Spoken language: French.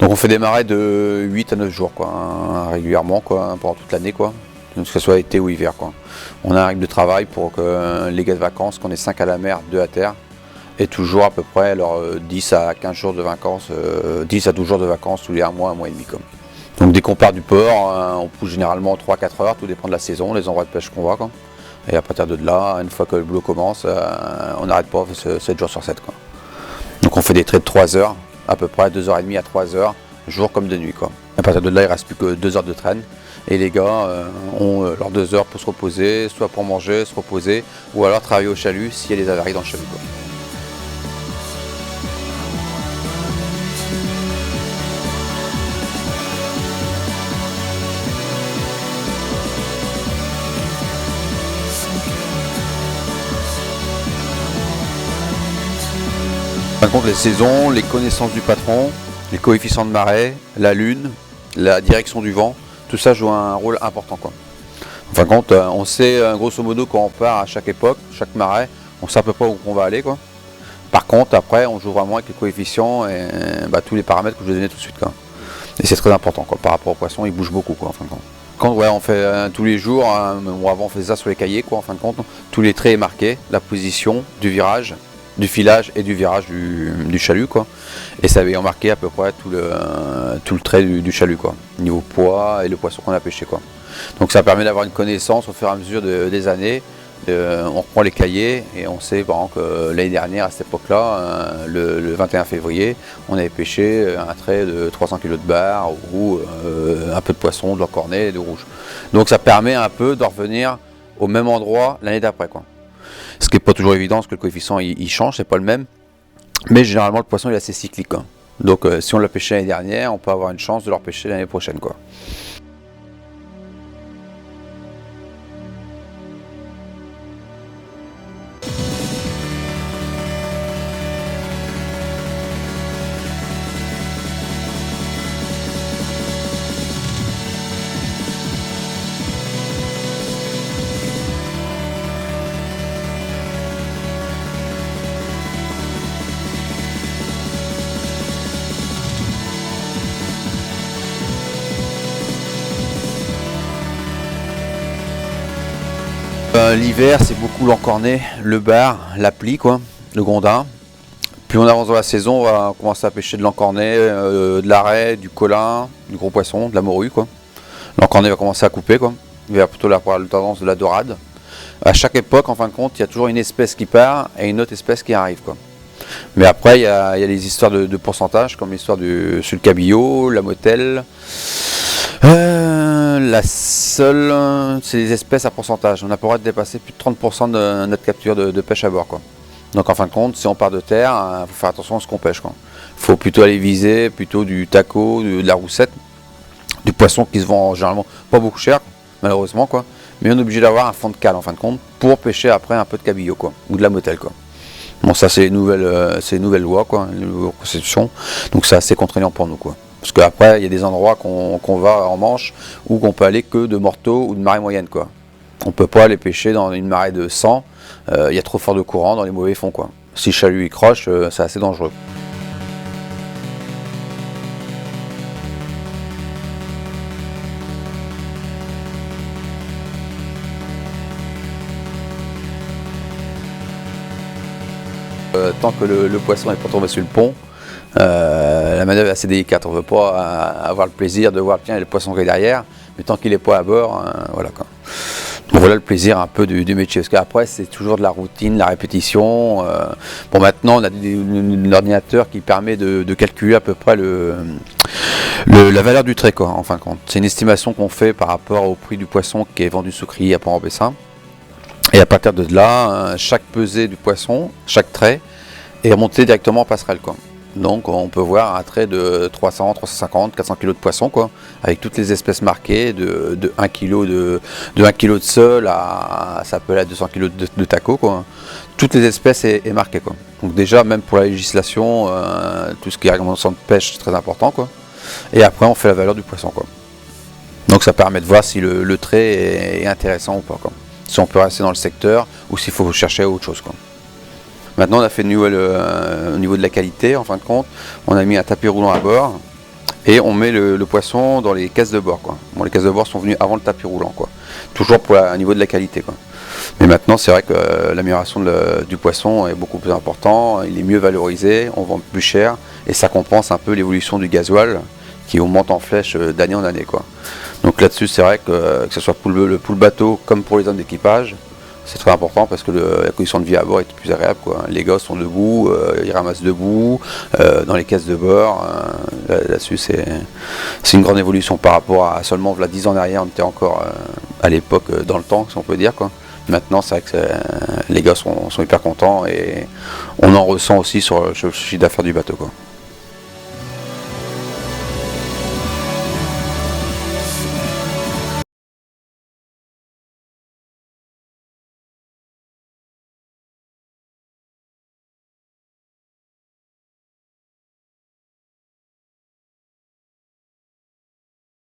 Donc on fait des marées de 8 à 9 jours quoi, hein, régulièrement quoi, pendant toute l'année quoi. Que ce soit été ou hiver quoi. On a un rythme de travail pour que les gars de vacances, qu'on est 5 à la mer, 2 à terre, et toujours à peu près alors, 10 à 15 jours de vacances, 10 à 12 jours de vacances tous les 1 mois et demi. Quoi. Donc dès qu'on part du port, on pousse généralement 3-4 heures, tout dépend de la saison, les endroits de pêche qu'on va. Quoi. Et à partir de là, une fois que le boulot commence, on n'arrête pas 7 jours sur 7. Quoi. Donc on fait des traits de 3 heures, à peu près 2h30 à 3 heures, jour comme de nuit. Quoi. À partir de là, il ne reste plus que 2 heures de traîne. Et les gars ont leurs 2 heures pour se reposer, soit pour manger, se reposer, ou alors travailler au chalut s'il y a des avaries dans le chalut. Quoi. En fin de compte, les saisons, les connaissances du patron, les coefficients de marée, la lune, la direction du vent, tout ça joue un rôle important. Quoi. En fin de compte, on sait grosso modo quand on part à chaque époque, chaque marée, on sait à peu près où on va aller. Quoi. Par contre, après, on joue vraiment avec les coefficients et tous les paramètres que je vais donner tout de suite. Quoi. Et c'est très important quoi. Par rapport aux poissons, ils bougent beaucoup. Quoi, en fin de compte. Quand on fait tous les jours, avant on faisait ça sur les cahiers, quoi, en fin de compte, tous les traits est marqués, la position du virage, du filage et du virage du chalut. Quoi. Et ça avait marqué à peu près tout le trait du chalut, quoi, niveau poids et le poisson qu'on a pêché. Quoi. Donc ça permet d'avoir une connaissance au fur et à mesure des années. On reprend les cahiers et on sait par exemple que l'année dernière à cette époque-là, le 21 février, on avait pêché un trait de 300 kg de bar ou un peu de poisson, de l'encornet et de rouge. Donc ça permet un peu de revenir au même endroit l'année d'après. Quoi. Ce qui n'est pas toujours évident parce que le coefficient il change, c'est pas le même. Mais généralement le poisson il est assez cyclique. Quoi. Donc si on l'a pêché l'année dernière, on peut avoir une chance de le repêcher l'année prochaine. Quoi. L'hiver, c'est beaucoup l'encornet, le bar, la plie, quoi, le gondin. Plus on avance dans la saison, on va commencer à pêcher de l'encornet, de l'arrêt, du colin, du gros poisson, de la morue. Quoi. L'encornet va commencer à couper, quoi. Il va plutôt avoir la tendance de la dorade. À chaque époque, en fin de compte, il y a toujours une espèce qui part et une autre espèce qui arrive. Quoi. Mais après, il y a les histoires de pourcentage, comme l'histoire sur le cabillaud, la motelle. La seule, c'est les espèces à pourcentage. On n'a pas le droit de dépasser plus de 30% de notre capture de pêche à bord. Quoi. Donc en fin de compte, si on part de terre, il faut faire attention à ce qu'on pêche. Il faut plutôt aller viser plutôt du taco, de la roussette, du poisson qui se vend généralement pas beaucoup cher, malheureusement. Quoi. Mais on est obligé d'avoir un fond de cale en fin de compte pour pêcher après un peu de cabillaud quoi, ou de la motelle. Quoi. Bon, ça c'est les nouvelles lois, quoi, les nouvelles conceptions. Donc c'est assez contraignant pour nous. Quoi. Parce qu'après, il y a des endroits qu'on va en Manche où on peut aller que de morteaux ou de marée moyenne. Quoi. On ne peut pas aller pêcher dans une marée de 100, il y a trop fort de courant dans les mauvais fonds. Quoi. Si le chalut il croche, c'est assez dangereux. Tant que le poisson n'est pas tombé sur le pont, la manœuvre est assez délicate. On ne veut pas avoir le plaisir de voir tiens, le poisson qui est derrière, mais tant qu'il n'est pas à bord, voilà quoi. Donc voilà le plaisir un peu du métier, parce qu'après c'est toujours de la routine, la répétition. Bon maintenant on a un ordinateur qui permet de calculer à peu près la valeur du trait quoi, en fin de compte. C'est une estimation qu'on fait par rapport au prix du poisson qui est vendu sous criée à Port-en-Bessin. Et à partir de là, chaque pesée du poisson, chaque trait, est remonté directement en passerelle. Quoi. Donc on peut voir un trait de 300, 350, 400 kg de poisson, quoi, avec toutes les espèces marquées, de 1 kg de 1 kg de seul à ça peut aller à 200 kg de taco. Quoi. Toutes les espèces est marquées. Quoi. Donc déjà, même pour la législation, tout ce qui est réglementation de pêche, c'est très important. Quoi. Et après, on fait la valeur du poisson. Quoi. Donc ça permet de voir si le trait est intéressant ou pas. Quoi. Si on peut rester dans le secteur ou s'il faut chercher autre chose. Quoi. Maintenant on a fait au niveau de la qualité, en fin de compte, on a mis un tapis roulant à bord et on met le poisson dans les caisses de bord, quoi. Bon, les caisses de bord sont venues avant le tapis roulant, quoi. Toujours pour au niveau de la qualité, quoi. Mais maintenant, c'est vrai que l'amélioration du poisson est beaucoup plus important, il est mieux valorisé, on vend plus cher, et ça compense un peu l'évolution du gasoil qui augmente en flèche d'année en année, quoi. Donc là-dessus, c'est vrai que ce soit pour le bateau comme pour les hommes d'équipage, c'est très important parce que la condition de vie à bord est plus agréable, quoi. Les gosses sont debout, ils ramassent debout, dans les caisses de bord. Là-dessus, c'est une grande évolution par rapport à seulement 10 ans derrière, on était encore à l'époque dans le temps, si on peut dire, quoi. Maintenant, c'est vrai que les gars sont hyper contents et on en ressent aussi sur le chiffre d'affaires du bateau, quoi.